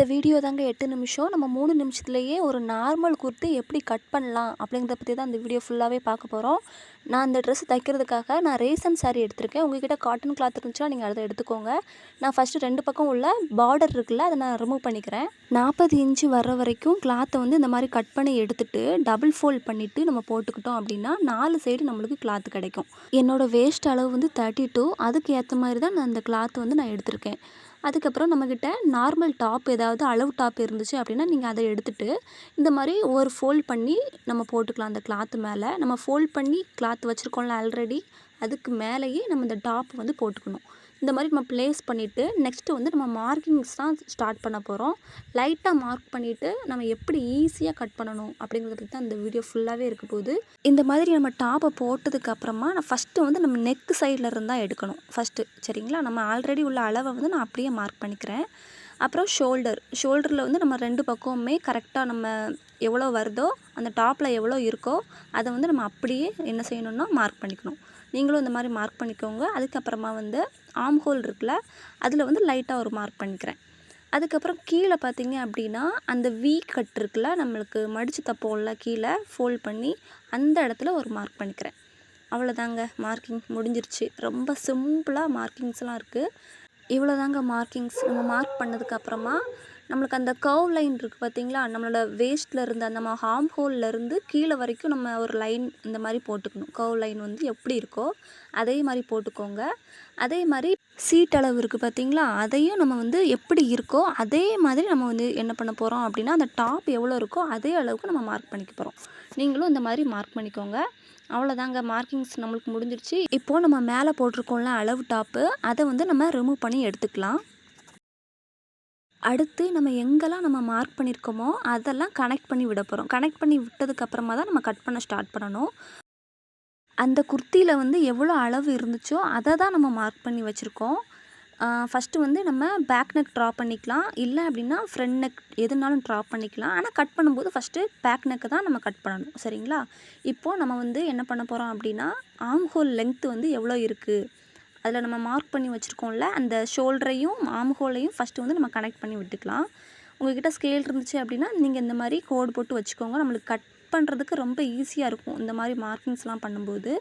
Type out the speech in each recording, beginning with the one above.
இந்த வீடியோ தாங்க 8 நிமிஷம். நம்ம 3 நிமிஷத்துலேயே ஒரு நார்மல் குர்த்தி எப்படி கட் பண்ணலாம் அப்படிங்கிறத பற்றி தான் இந்த வீடியோ ஃபுல்லாகவே பார்க்க போகிறோம். நான் அந்த ட்ரெஸ் தைக்கிறதுக்காக நான் ரேசன் சாரீ எடுத்திருக்கேன். உங்ககிட்ட காட்டன் கிளாத் இருந்துச்சுன்னா நீங்கள் அதை எடுத்துக்கோங்க. நான் ஃபஸ்ட்டு 2 பக்கம் உள்ள பார்டர் இருக்குல்ல, அதை நான் ரிமூவ் பண்ணிக்கிறேன். 40 இன்ச்சு வர்ற வரைக்கும் கிளாத்தை வந்து இந்த மாதிரி கட் பண்ணி எடுத்துட்டு டபுள் ஃபோல்ட் பண்ணிவிட்டு நம்ம போட்டுக்கிட்டோம் அப்படின்னா 4 சைடு நம்மளுக்கு கிளாத் கிடைக்கும். என்னோடய வேஸ்ட் அளவு வந்து 32. அதுக்கு ஏற்ற மாதிரி தான் நான் அந்த கிளாத் வந்து நான் எடுத்திருக்கேன். அதுக்கப்புறம் நம்மக்கிட்ட நார்மல் டாப் ஏதாவது அளவு டாப் இருந்துச்சு அப்படின்னா நீங்கள் அதை எடுத்துகிட்டு இந்த மாதிரி ஒரு ஃபோல்ட் பண்ணி நம்ம போட்டுக்கலாம். அந்த கிளாத்து மேலே நம்ம ஃபோல்ட் பண்ணி கிளாத் வச்சுருக்கோம்ல ஆல்ரெடி, அதுக்கு மேலேயே நம்ம இந்த டாப் வந்து போட்டுக்கணும். இந்த மாதிரி நம்ம ப்ளேஸ் பண்ணிவிட்டு நெக்ஸ்ட்டு வந்து நம்ம மார்க்கிங்ஸ் தான் ஸ்டார்ட் பண்ண போகிறோம். லைட்டாக மார்க் பண்ணிவிட்டு நம்ம எப்படி ஈஸியாக கட் பண்ணணும் அப்படிங்கிறத பற்றி தான் இந்த வீடியோ ஃபுல்லாகவே இருக்க போகுது. இந்த மாதிரி நம்ம டாப்பை போட்டதுக்கப்புறமா நான் ஃபஸ்ட்டு வந்து நம்ம நெக் சைடில் இருந்தால் எடுக்கணும் ஃபஸ்ட்டு, சரிங்களா? நம்ம ஆல்ரெடி உள்ள அளவை வந்து நான் அப்படியே மார்க் பண்ணிக்கிறேன். அப்புறம் ஷோல்டரில் வந்து நம்ம 2 பக்கமுமே கரெக்டாக நம்ம எவ்வளோ வருதோ அந்த டாப்பில் எவ்வளோ இருக்கோ அதை வந்து நம்ம அப்படியே என்ன செய்யணும்னா மார்க் பண்ணிக்கணும். நீங்களும் இந்த மாதிரி மார்க் பண்ணிக்கோங்க. அதுக்கப்புறமா வந்து ஆர்ம் ஹோல் இருக்குல்ல, அதில் வந்து லைட்டாக ஒரு மார்க் பண்ணிக்கிறேன். அதுக்கப்புறம் கீழே பார்த்தீங்க அப்படின்னா அந்த வி கட் இருக்குல்ல, நம்மளுக்கு மடித்து தப்போம்ல கீழே ஃபோல்ட் பண்ணி அந்த இடத்துல ஒரு மார்க் பண்ணிக்கிறேன். அவ்வளோதாங்க, மார்க்கிங் முடிஞ்சிருச்சு. ரொம்ப சிம்பிளாக மார்க்கிங்ஸ்லாம் இருக்குது. இவ்வளோதாங்க மார்க்கிங்ஸ். நம்ம மார்க் பண்ணதுக்கப்புறமா நம்மளுக்கு அந்த கர்வ் லைன் இருக்குது பார்த்தீங்களா, நம்மளோட வேஸ்ட்டில் இருந்து அந்த நம்ம ஆர்ம் ஹோல்லேருந்து கீழே வரைக்கும் நம்ம ஒரு லைன் இந்த மாதிரி போட்டுக்கணும். கர்வ் லைன் வந்து எப்படி இருக்கோ அதே மாதிரி போட்டுக்கோங்க. அதே மாதிரி சீட் அளவு இருக்குது பார்த்தீங்களா, அதையும் நம்ம வந்து எப்படி இருக்கோ அதே மாதிரி நம்ம வந்து என்ன பண்ண போகிறோம் அப்படின்னா அந்த டாப் எவ்வளோ இருக்கோ அதே அளவுக்கு நம்ம மார்க் பண்ணிக்க போகிறோம். நீங்களும் இந்த மாதிரி மார்க் பண்ணிக்கோங்க. அவ்வளோதாங்க, மார்க்கிங்ஸ் நம்மளுக்கு முடிஞ்சிருச்சு. இப்போது நம்ம மேலே போட்டிருக்கோம்ல அளவு டாப்பு, அதை வந்து நம்ம ரிமூவ் பண்ணி எடுத்துக்கலாம். அடுத்து நம்ம எங்கெல்லாம் நம்ம மார்க் பண்ணியிருக்கோமோ அதெல்லாம் கனெக்ட் பண்ணி விட போகிறோம். கனெக்ட் பண்ணி விட்டதுக்கப்புறமா தான் நம்ம கட் பண்ண ஸ்டார்ட் பண்ணணும். அந்த குர்த்தியில் வந்து எவ்வளோ அளவு இருந்துச்சோ அதை தான் நம்ம மார்க் பண்ணி வச்சுருக்கோம். ஃபஸ்ட்டு வந்து நம்ம பேக் நெக் ட்ரா பண்ணிக்கலாம், இல்லை அப்படின்னா ஃப்ரண்ட் நெக் எதுனாலும் ட்ரா பண்ணிக்கலாம். ஆனால் கட் பண்ணும்போது ஃபஸ்ட்டு பேக் நெக்கு தான் நம்ம கட் பண்ணணும், சரிங்களா? இப்போது நம்ம வந்து என்ன பண்ண போகிறோம் அப்படின்னா ஆர்ம் ஹோல் லென்த்து வந்து எவ்வளோ இருக்குது அதில் நம்ம மார்க் பண்ணி வச்சுருக்கோம்ல, அந்த ஷோல்டரையும் ஆர்ம் ஹோலையும் ஃபஸ்ட்டு வந்து நம்ம கனெக்ட் பண்ணி விட்டுக்கலாம். உங்கள்கிட்ட ஸ்கேல் இருந்துச்சு அப்படின்னா நீங்கள் இந்த மாதிரி கோடு போட்டு வச்சுக்கோங்க. நம்மளுக்கு கட் பண்ணுறதுக்கு ரொம்ப ஈஸியாக இருக்கும் இந்த மாதிரி மார்க்கிங்ஸ்லாம் பண்ணும்போது.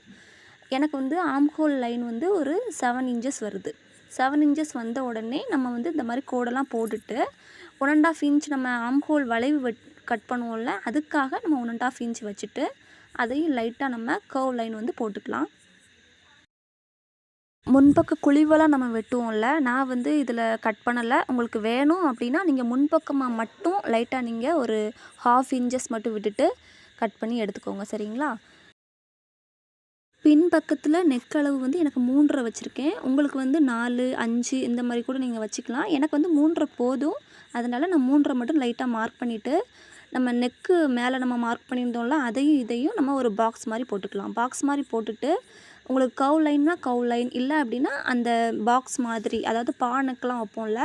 எனக்கு வந்து ஆர்ம் ஹோல் லைன் வந்து ஒரு 7 இன்ச்சஸ் வருது. 7 இன்ச்சஸ் வந்த உடனே நம்ம வந்து இந்த மாதிரி கோடெல்லாம் போட்டுட்டு 1.5 இன்ச் நம்ம ஆர்ம் ஹோல் வளைவு கட் பண்ணுவோம்ல, அதுக்காக நம்ம 1.5 இன்ச் வச்சுட்டு அதையும் லைட்டாக நம்ம கர்வ் லைன் வந்து போட்டுக்கலாம். முன்பக்க குழிவெல்லாம் நம்ம வெட்டுவோம்ல, நான் வந்து இதில் கட் பண்ணலை. உங்களுக்கு வேணும் அப்படின்னா நீங்கள் முன்பக்கமாக மட்டும் லைட்டாக நீங்கள் ஒரு 1/2 இன்ச்சஸ் மட்டும் விட்டுட்டு கட் பண்ணி எடுத்துக்கோங்க, சரிங்களா? பின்பக்கத்தில் நெக் அளவு வந்து எனக்கு 3.5 வச்சுருக்கேன். உங்களுக்கு வந்து 4, 5 இந்த மாதிரி கூட நீங்கள் வச்சுக்கலாம். எனக்கு வந்து 3.5 போதும். அதனால் நான் 3.5 மட்டும் லைட்டாக மார்க் பண்ணிவிட்டு நம்ம நெக்கு மேலே நம்ம மார்க் பண்ணியிருந்தோம்ல, அதையும் இதையும் நம்ம ஒரு பாக்ஸ் மாதிரி போட்டுக்கலாம். பாக்ஸ் மாதிரி போட்டுட்டு உங்களுக்கு கர்வ் லைன்னா கர்வ் லைன், இல்லை அப்படின்னா அந்த பாக்ஸ் மாதிரி, அதாவது பா நெக்கெலாம் வைப்போம்ல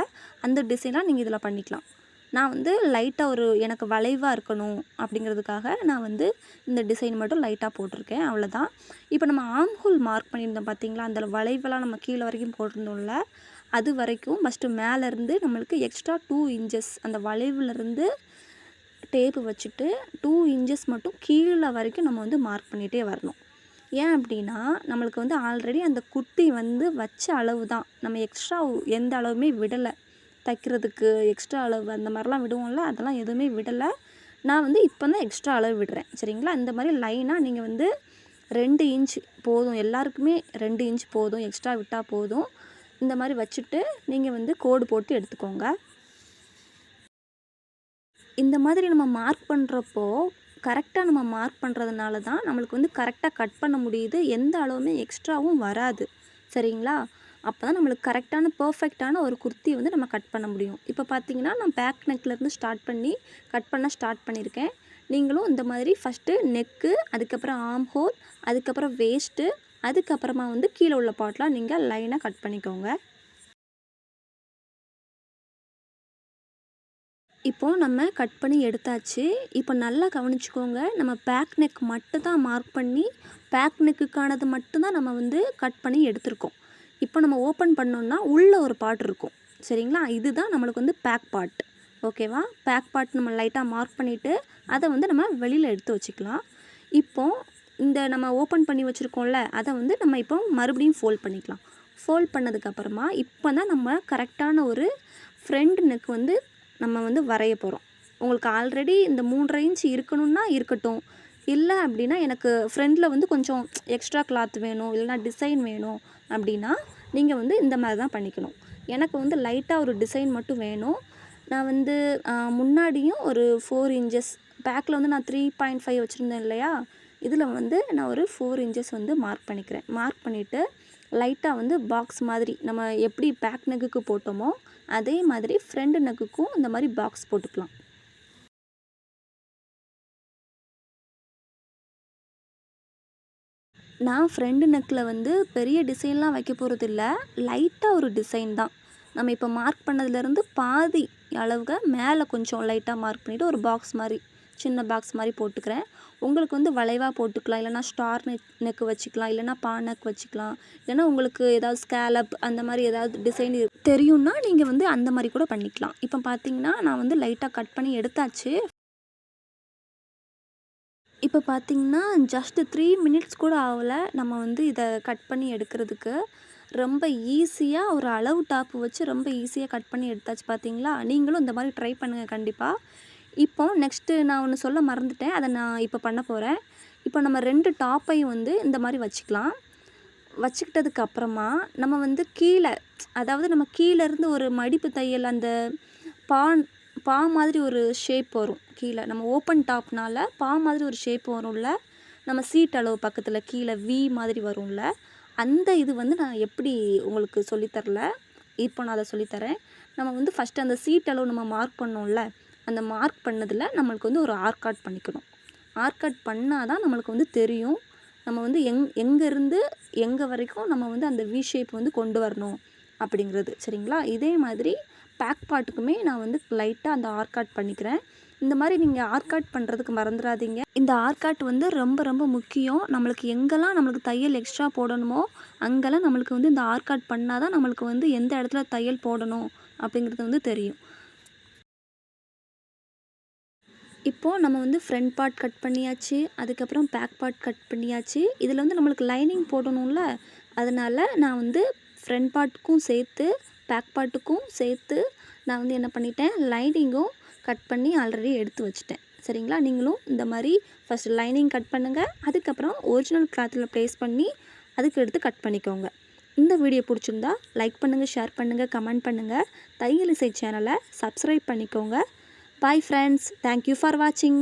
அந்த டிசைனாக நீங்கள் இதில் பண்ணிக்கலாம். நான் வந்து லைட்டாக ஒரு எனக்கு வளைவாக இருக்கணும் அப்படிங்கிறதுக்காக நான் வந்து இந்த டிசைன் மட்டும் லைட்டாக போட்டிருக்கேன், அவ்வளோதான். இப்போ நம்ம ஆர்ம் ஹோல் மார்க் பண்ணியிருந்தோம் பார்த்தீங்களா, அந்த வளைவெல்லாம் நம்ம கீழே வரைக்கும் போட்டிருந்தோம்ல, அது வரைக்கும் ஃபஸ்ட்டு மேலேருந்து நம்மளுக்கு எக்ஸ்ட்ரா 2 இன்ச்சஸ் அந்த வளைவுலேருந்து டேப்பு வச்சுட்டு 2 இன்ச்சஸ் மட்டும் கீழே வரைக்கும் நம்ம வந்து மார்க் பண்ணிகிட்டே வரணும். ஏன் அப்படின்னா நம்மளுக்கு வந்து ஆல்ரெடி அந்த குர்த்தி வந்து வச்ச அளவு தான், நம்ம எக்ஸ்ட்ரா எந்த அளவுமே விடலை. தைக்கிறதுக்கு எக்ஸ்ட்ரா அளவு அந்த மாதிரிலாம் விடுவோம்ல, அதெல்லாம் எதுவுமே விடலை. நான் வந்து இப்போ தான் எக்ஸ்ட்ரா அளவு விடுறேன், சரிங்களா? இந்த மாதிரி லைனாக நீங்கள் வந்து 2 இன்ச் போதும், எல்லாருக்குமே 2 இன்ச் போதும், எக்ஸ்ட்ரா விட்டால் போதும். இந்த மாதிரி வச்சுட்டு நீங்கள் வந்து கோடு போட்டு எடுத்துக்கோங்க. இந்த மாதிரி நம்ம மார்க் பண்ணுறப்போ கரெக்டாக நம்ம மார்க் பண்ணுறதுனால தான் நம்மளுக்கு வந்து கரெக்டாக கட் பண்ண முடியுது. எந்த அளவுமே எக்ஸ்ட்ராவும் வராது, சரிங்களா? அப்போ தான் நம்மளுக்கு கரெக்டான பர்ஃபெக்டான ஒரு குர்த்தி வந்து நம்ம கட் பண்ண முடியும். இப்போ பார்த்தீங்கன்னா நான் பேக் நெக்லேருந்து ஸ்டார்ட் பண்ணி கட் பண்ண ஸ்டார்ட் பண்ணியிருக்கேன். நீங்களும் இந்த மாதிரி ஃபஸ்ட்டு நெக்கு, அதுக்கப்புறம் ஆர்ம் ஹோல், அதுக்கப்புறம் வேஸ்ட்டு, அதுக்கப்புறமா வந்து கீழே உள்ள பார்ட்லாம் நீங்கள் லைனாக கட் பண்ணிக்கோங்க. இப்போது நம்ம கட் பண்ணி எடுத்தாச்சு. இப்போ நல்லா கவனிச்சுக்கோங்க, நம்ம பேக் நெக் மட்டும் தான் மார்க் பண்ணி பேக் நெக்குக்கானது மட்டும்தான் நம்ம வந்து கட் பண்ணி எடுத்திருக்கோம். இப்போ நம்ம ஓப்பன் பண்ணோம்னா உள்ளே ஒரு பார்ட் இருக்கும், சரிங்களா? இதுதான் நம்மளுக்கு வந்து பேக் பார்ட். ஓகேவா? பேக் பார்ட் நம்ம லைட்டாக மார்க் பண்ணிவிட்டு அதை வந்து நம்ம வெளியில் எடுத்து வச்சுக்கலாம். இப்போது இந்த நம்ம ஓப்பன் பண்ணி வச்சுருக்கோம்ல, அதை வந்து நம்ம இப்போ மறுபடியும் ஃபோல்ட் பண்ணிக்கலாம். ஃபோல்ட் பண்ணதுக்கப்புறமா இப்போ தான் நம்ம கரெக்டான ஒரு ஃப்ரண்ட் நெக் வந்து நம்ம வந்து வரைய போகிறோம். உங்களுக்கு ஆல்ரெடி இந்த 3.5 இன்ச் இருக்கணும்னா இருக்கட்டும். இல்லை அப்படின்னா எனக்கு ஃப்ரண்டில் வந்து கொஞ்சம் எக்ஸ்ட்ரா கிளாத் வேணும், இல்லைனா டிசைன் வேணும் அப்படின்னா நீங்கள் வந்து இந்த மாதிரி தான் பண்ணிக்கணும். எனக்கு வந்து லைட்டாக ஒரு டிசைன் மட்டும் வேணும். நான் வந்து முன்னாடியும் ஒரு 4 இன்ச்சஸ் பேக்கில் வந்து நான் 3.5 வச்சுருந்தேன் இல்லையா, இதில் வந்து நான் ஒரு 4 இன்ச்சஸ் வந்து மார்க் பண்ணிக்கிறேன். மார்க் பண்ணிவிட்டு லைட்டாக வந்து பாக்ஸ் மாதிரி நம்ம எப்படி பேக் நெக்குக்கு போட்டோமோ அதே மாதிரி ஃப்ரண்ட் நெக்குக்கும் இந்த மாதிரி பாக்ஸ் போட்டுக்கலாம். நான் ஃப்ரண்ட் நெக்கில் வந்து பெரிய டிசைன்லாம் வைக்க போகிறது இல்லை, லைட்டாக ஒரு டிசைன் தான். நம்ம இப்போ மார்க் பண்ணதுலேருந்து பாதி அளவுக்கு மேலே கொஞ்சம் லைட்டாக மார்க் பண்ணிவிட்டு ஒரு பாக்ஸ் மாதிரி சின்ன பாக்ஸ் மாதிரி போட்டுக்கிறேன். உங்களுக்கு வந்து வளைவாக போட்டுக்கலாம், இல்லைனா ஸ்டார் நெக்கு வச்சுக்கலாம், இல்லைனா பா நெக் வச்சுக்கலாம், இல்லைனா உங்களுக்கு ஏதாவது ஸ்கேலப் அந்த மாதிரி ஏதாவது டிசைன் தெரியும்னா நீங்கள் வந்து அந்த மாதிரி கூட பண்ணிக்கலாம். இப்போ பார்த்தீங்கன்னா நான் வந்து லைட்டாக கட் பண்ணி எடுத்தாச்சு. இப்போ பார்த்தீங்கன்னா ஜஸ்ட் 3 மினிட்ஸ் கூட ஆகலை நம்ம வந்து இதை கட் பண்ணி எடுக்கிறதுக்கு. ரொம்ப ஈஸியாக ஒரு அளவு டாப்பு வச்சு ரொம்ப ஈஸியாக கட் பண்ணி எடுத்தாச்சு பார்த்தீங்களா? நீங்களும் இந்த மாதிரி ட்ரை பண்ணுங்கள் கண்டிப்பாக. இப்போ நெக்ஸ்ட்டு நான் ஒன்று சொல்ல மறந்துட்டேன், அதை நான் இப்போ பண்ண போகிறேன். இப்போ நம்ம 2 டாப்பையும் வந்து இந்த மாதிரி வச்சுக்கலாம். வச்சுக்கிட்டதுக்கு அப்புறமா நம்ம வந்து கீழே, அதாவது நம்ம கீழேருந்து ஒரு மடிப்பு தையல் அந்த பான் பா மாதிரி ஒரு ஷேப் வரும் கீழே. நம்ம ஓப்பன் டாப்னால பா மாதிரி ஒரு ஷேப் வரும்ல, நம்ம சீட் அளவு பக்கத்தில் கீழே வி மாதிரி வரும்ல, அந்த இது வந்து நான் எப்படி உங்களுக்கு சொல்லித்தரல, இப்போ நான் அதை சொல்லித்தரேன். நம்ம வந்து ஃபஸ்ட்டு அந்த சீட் அளவு நம்ம மார்க் பண்ணோம்ல, அந்த மார்க் பண்ணதில் நம்மளுக்கு வந்து ஒரு ஆர்காட் பண்ணிக்கணும். ஆர்காட் பண்ணால் தான் நம்மளுக்கு வந்து தெரியும் நம்ம வந்து எங்கேருந்து எங்கே வரைக்கும் நம்ம வந்து அந்த வி ஷேப் வந்து கொண்டு வரணும் அப்படிங்கிறது. சரிங்களா? இதே மாதிரி பேக் பார்ட்டுக்குமே நான் வந்து லைட்டாக அந்த ஆர்காட் பண்ணிக்கிறேன். இந்த மாதிரி நீங்கள் ஆர்காட் பண்ணுறதுக்கு மறந்துடாதீங்க. இந்த ஆர்காட் வந்து ரொம்ப ரொம்ப முக்கியம். நம்மளுக்கு எங்கெல்லாம் நம்மளுக்கு தையல் எக்ஸ்ட்ரா போடணுமோ அங்கெல்லாம் நம்மளுக்கு வந்து இந்த ஆர்காட் பண்ணால் தான் நம்மளுக்கு வந்து எந்த இடத்துல தையல் போடணும் அப்படிங்கிறது வந்து தெரியும். இப்போது நம்ம வந்து ஃப்ரண்ட் பார்ட் கட் பண்ணியாச்சு, அதுக்கப்புறம் பேக் பார்ட் கட் பண்ணியாச்சு. இதில் வந்து நம்மளுக்கு லைனிங் போடணும்ல, அதனால் நான் வந்து ஃப்ரண்ட் பார்ட்டுக்கும் சேர்த்து பேக் பார்ட்டுக்கும் சேர்த்து நான் வந்து என்ன பண்ணிட்டேன், லைனிங்கும் கட் பண்ணி ஆல்ரெடி எடுத்து வச்சுட்டேன். சரிங்களா? நீங்களும் இந்த மாதிரி ஃபஸ்ட்டு லைனிங் கட் பண்ணுங்கள், அதுக்கப்புறம் ஒரிஜினல் கிளாத்தில் ப்ளேஸ் பண்ணி அதுக்கு எடுத்து கட் பண்ணிக்கோங்க. இந்த வீடியோ பிடிச்சிருந்தா லைக் பண்ணுங்கள், ஷேர் பண்ணுங்கள், கமெண்ட் பண்ணுங்கள். தையல் இசை சேனலை சப்ஸ்கிரைப் பண்ணிக்கோங்க. Bye friends, thank you for watching.